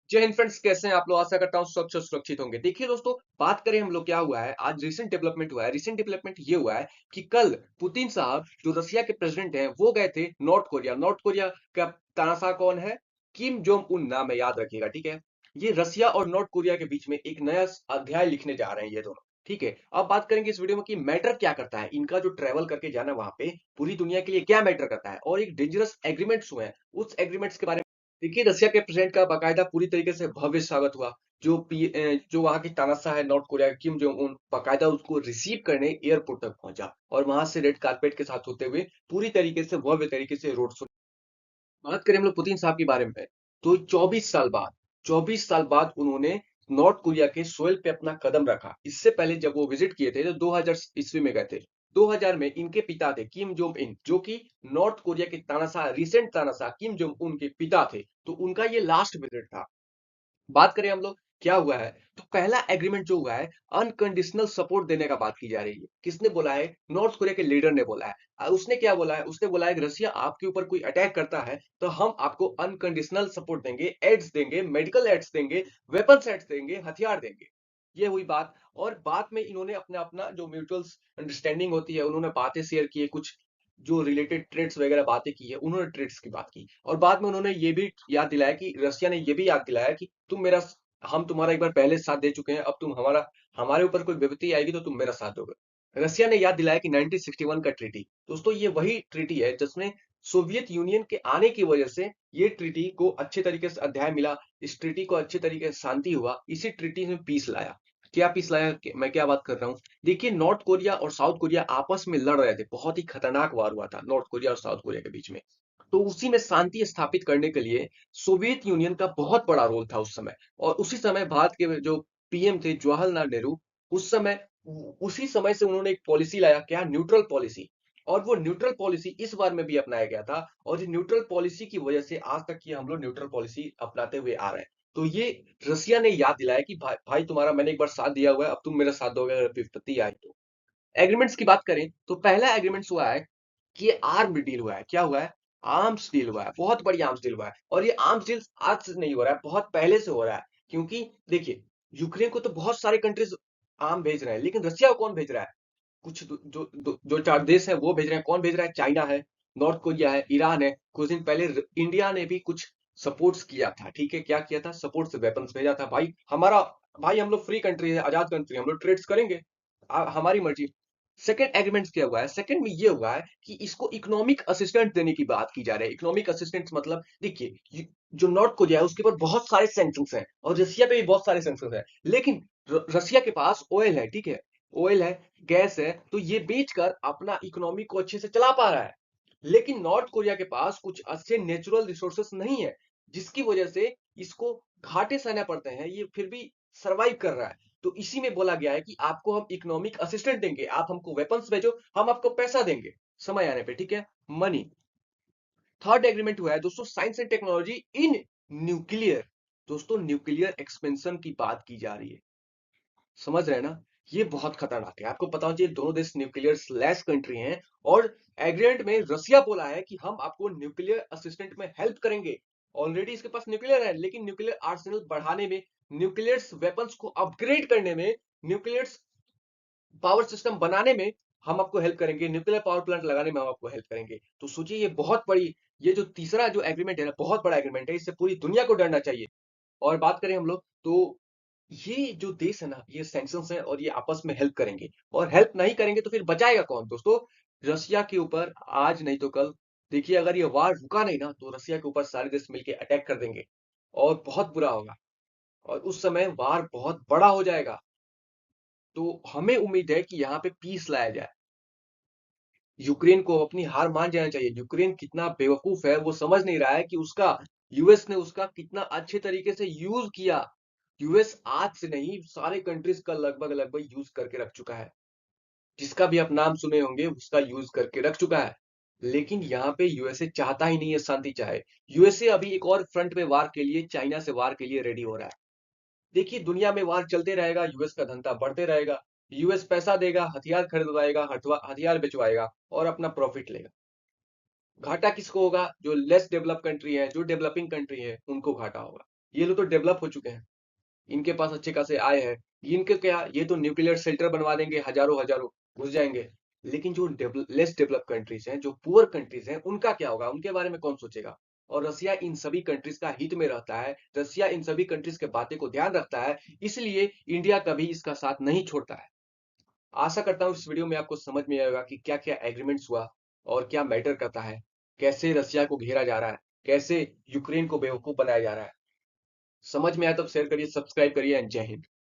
जय हिंद फ्रेंड्स, कैसे हैं आप लोग? आशा करता हूँ स्वच्छ और सुरक्षित होंगे। देखिए दोस्तों, बात करें हम लोग क्या हुआ है आज। रिसेंट डेवलपमेंट हुआ है। रिसेंट डेवलपमेंट ये हुआ है कि कल पुतिन साहब जो रसिया के प्रेसिडेंट हैं वो गए थे नॉर्थ कोरिया। नॉर्थ कोरिया का तानाशाह कौन है? किम जोंग उन नाम है, याद रखिएगा, ठीक है। ये रसिया और नॉर्थ कोरिया के बीच में एक नया अध्याय लिखने जा रहे हैं ये दोनों, ठीक है। अब बात करेंगे इस वीडियो में कि मैटर क्या करता है इनका जो ट्रेवल करके जाना वहां पे, पूरी दुनिया के लिए क्या मैटर करता है, और एक डेंजरस एग्रीमेंट्स हुए हैं उस एग्रीमेंट्स के बारे में। देखिए, रसिया के प्रेसिडेंट का बाकायदा पूरी तरीके से भव्य स्वागत हुआ। जो वहाँ की तानाशाह है नॉर्थ कोरिया का, किम जोंग उन, बाकायदा उसको रिसीव करने एयरपोर्ट तक पहुंचा और वहां से रेड कारपेट के साथ होते हुए पूरी तरीके से भव्य तरीके से रोड शो। बात करें हम लोग पुतिन साहब के बारे में, तो 24 साल बाद उन्होंने नॉर्थ कोरिया के सोइल पे अपना कदम रखा। इससे पहले जब वो विजिट किए थे तो 2000 ईस्वी में गए थे। 2000 में इनके पिता थे किम जोंग इन, जो कि नॉर्थ कोरिया के तानाशाह, रिसेंट तानाशाह किम जोंग उन के पिता थे। तो उनका ये लास्ट विजिट था। बात करें हम लोग क्या हुआ है, तो पहला एग्रीमेंट जो हुआ है, अनकंडीशनल सपोर्ट देने का बात की जा रही है। किसने बोला है? नॉर्थ कोरिया के लीडर ने बोला है। उसने क्या बोला है? उसने बोला है कि रसिया आपके ऊपर कोई अटैक करता है तो हम आपको अनकंडीशनल सपोर्ट देंगे, एड्स देंगे, मेडिकल एड्स देंगे, वेपन एड्स देंगे, हथियार देंगे। ये हुई बात। और बाद में इन्होंने अपना अपना जो म्यूचुअल अंडरस्टैंडिंग होती है, उन्होंने बातें शेयर की है, कुछ जो रिलेटेड ट्रेड्स वगैरह बातें की है, उन्होंने ट्रेड्स की बात की। और बाद में उन्होंने ये भी याद दिलाया कि रसिया ने ये भी याद दिलाया कि तुम मेरा हम तुम्हारा एक बार पहले साथ दे चुके हैं, अब तुम हमारा हमारे ऊपर कोई विपत्ति आएगी तो तुम मेरा साथ दोगे। रसिया ने याद दिलाया कि 1961 का ट्रीटी, दोस्तों ये वही ट्रीटी है जिसमें सोवियत यूनियन के आने की वजह से ये ट्रीटी को अच्छे तरीके से अध्याय मिला। इस ट्रीटी को अच्छे तरीके से शांति हुआ, इसी ट्रीटी ने पीस लाया। क्या पीस लाया? मैं क्या बात कर रहा हूँ? देखिए, नॉर्थ कोरिया और साउथ कोरिया आपस में लड़ रहे थे, बहुत ही खतरनाक वार हुआ था नॉर्थ कोरिया और साउथ कोरिया के बीच में। तो उसी में शांति स्थापित करने के लिए सोवियत यूनियन का बहुत बड़ा रोल था उस समय। और उसी समय भारत के जो पीएम थे जवाहरलाल नेहरू, उस समय उसी समय से उन्होंने एक पॉलिसी लाया, क्या? Neutral policy. और वो न्यूट्रल पॉलिसी इस बार में भी अपनाया गया था, और ये न्यूट्रल पॉलिसी की वजह से आज तक ये हम लोग न्यूट्रल पॉलिसी अपनाते हुए आ रहे हैं। तो ये रसिया ने याद दिलाया कि भाई तुम्हारा मैंने एक बार साथ दिया हुआ है, अब तुम मेरा साथ दोगे अगर विपत्ति आई तो। एग्रीमेंट्स की बात करें तो पहला एग्रीमेंट्स हुआ है कि ये आर्म डील हुआ है। क्या हुआ है? आर्म्स डील हुआ है, बहुत बड़ी आर्म्स डील हुआ है। और ये आर्म्स डील आज से नहीं हो रहा है, बहुत पहले से हो रहा है। क्योंकि देखिए, यूक्रेन को तो बहुत सारे कंट्रीज आर्म भेज रहे हैं, लेकिन रशिया को कौन भेज रहा है? कुछ जो चार देश है वो भेज रहे हैं। कौन भेज रहा है? चाइना है, नॉर्थ कोरिया है, ईरान है। कुछ दिन पहले इंडिया ने भी कुछ सपोर्ट्स किया था, ठीक है। क्या किया था? सपोर्ट से वेपन्स भेजा था। भाई हमारा, भाई हम लोग फ्री कंट्री है, आजाद कंट्री, हम लोग ट्रेड्स करेंगे, हमारी मर्जी। सेकंड एग्रीमेंट क्या हुआ है? सेकंड में ये हुआ है कि इसको इकोनॉमिक असिस्टेंट देने की बात की जा रही है। इकोनॉमिक असिस्टेंट मतलब देखिए, जो नॉर्थ कोरिया है उसके ऊपर बहुत सारे सैंक्शंस हैं, और रसिया पे भी बहुत सारे सैंक्शंस हैं। लेकिन रसिया के पास ऑयल है, ठीक है, ऑयल है, गैस है, तो ये बेचकर अपना इकोनॉमी को अच्छे से चला पा रहा है। लेकिन नॉर्थ कोरिया के पास कुछ अच्छे नेचुरल रिसोर्सेस नहीं है, जिसकी वजह से इसको घाटे सहने पड़ते हैं। ये फिर भी सरवाइव कर रहा है। तो इसी में बोला गया है कि आपको हम इकोनॉमिक असिस्टेंट देंगे, आप हमको वेपन्स भेजो, हम आपको पैसा देंगे समय आने पे, ठीक है। मनी। थर्ड एग्रीमेंट हुआ है दोस्तों, science and technology in nuclear. दोस्तों न्यूक्लियर एक्सपेंशन की बात की जा रही है, समझ रहे हैं ना? ये बहुत खतरनाक है। आपको पता होना चाहिए दोनों देश न्यूक्लियर स्लैश कंट्री हैं। और एग्रीमेंट में रसिया बोला है कि हम आपको न्यूक्लियर असिस्टेंट में हेल्प करेंगे। ऑलरेडी इसके पास न्यूक्लियर है, लेकिन न्यूक्लियर आर्सेनल बढ़ाने में, न्यूक्लियर वेपन्स को अपग्रेड करने में, न्यूक्लियर पावर सिस्टम बनाने में हम आपको हेल्प करेंगे, न्यूक्लियर पावर प्लांट लगाने में हम आपको हेल्प करेंगे। तो सोचिए, ये बहुत बड़ी, ये जो तीसरा जो एग्रीमेंट है ना, बहुत बड़ा एग्रीमेंट है, इससे पूरी दुनिया को डरना चाहिए। और बात करें हम लोग तो ये जो देश है ना, ये सैंक्शंस है और ये आपस में हेल्प करेंगे। और हेल्प नहीं करेंगे तो फिर बचाएगा कौन दोस्तों? रसिया के ऊपर आज नहीं तो कल, देखिए, अगर ये वार रुका नहीं ना तो रसिया के ऊपर सारे देश मिलके अटैक कर देंगे, और बहुत बुरा होगा। और उस समय वार बहुत बड़ा हो जाएगा। तो हमें उम्मीद है कि यहाँ पे पीस लाया जाए। यूक्रेन को अपनी हार मान जाना चाहिए। यूक्रेन कितना बेवकूफ है, वो समझ नहीं रहा है कि उसका यूएस ने उसका कितना अच्छे तरीके से यूज किया। यूएस आज से नहीं, सारे कंट्रीज का लगभग लगभग यूज करके रख चुका है। जिसका भी आप नाम सुने होंगे उसका यूज करके रख चुका है। लेकिन यहाँ पे यूएसए चाहता ही नहीं है शांति चाहे। यूएसए अभी एक और फ्रंट पे वार के लिए, चाइना से वार के लिए रेडी हो रहा है। देखिए, दुनिया में वार चलते रहेगा, यूएस का धंधा बढ़ते रहेगा। यूएस पैसा देगा, हथियार खरीदवाएगा, हथियार बेचवाएगा और अपना प्रॉफिट लेगा। घाटा किसको होगा? जो लेस डेवलप कंट्री है, जो डेवलपिंग कंट्री है, उनको घाटा होगा। ये लोग तो डेवलप हो चुके हैं, इनके पास अच्छे खासे आय है। इनके क्या, ये तो न्यूक्लियर शेल्टर बनवा देंगे, हजारों हजारों घुस जाएंगे। लेकिन जो लेस डेवलप कंट्रीज हैं, जो पुअर कंट्रीज हैं, उनका क्या होगा, उनके बारे में कौन सोचेगा। और रसिया इन सभी कंट्रीज का हित में रहता है, रसिया इन सभी कंट्रीज के बातें को ध्यान रखता है, इसलिए इंडिया कभी इसका साथ नहीं छोड़ता है। आशा करता हूँ इस वीडियो में आपको समझ में आएगा कि क्या क्या एग्रीमेंट्स हुआ और क्या मैटर करता है, कैसे रसिया को घेरा जा रहा है, कैसे यूक्रेन को बेवकूफ बनाया जा रहा है। समझ में आया तो शेयर करिए, सब्सक्राइब करिए एंड जय हिंद।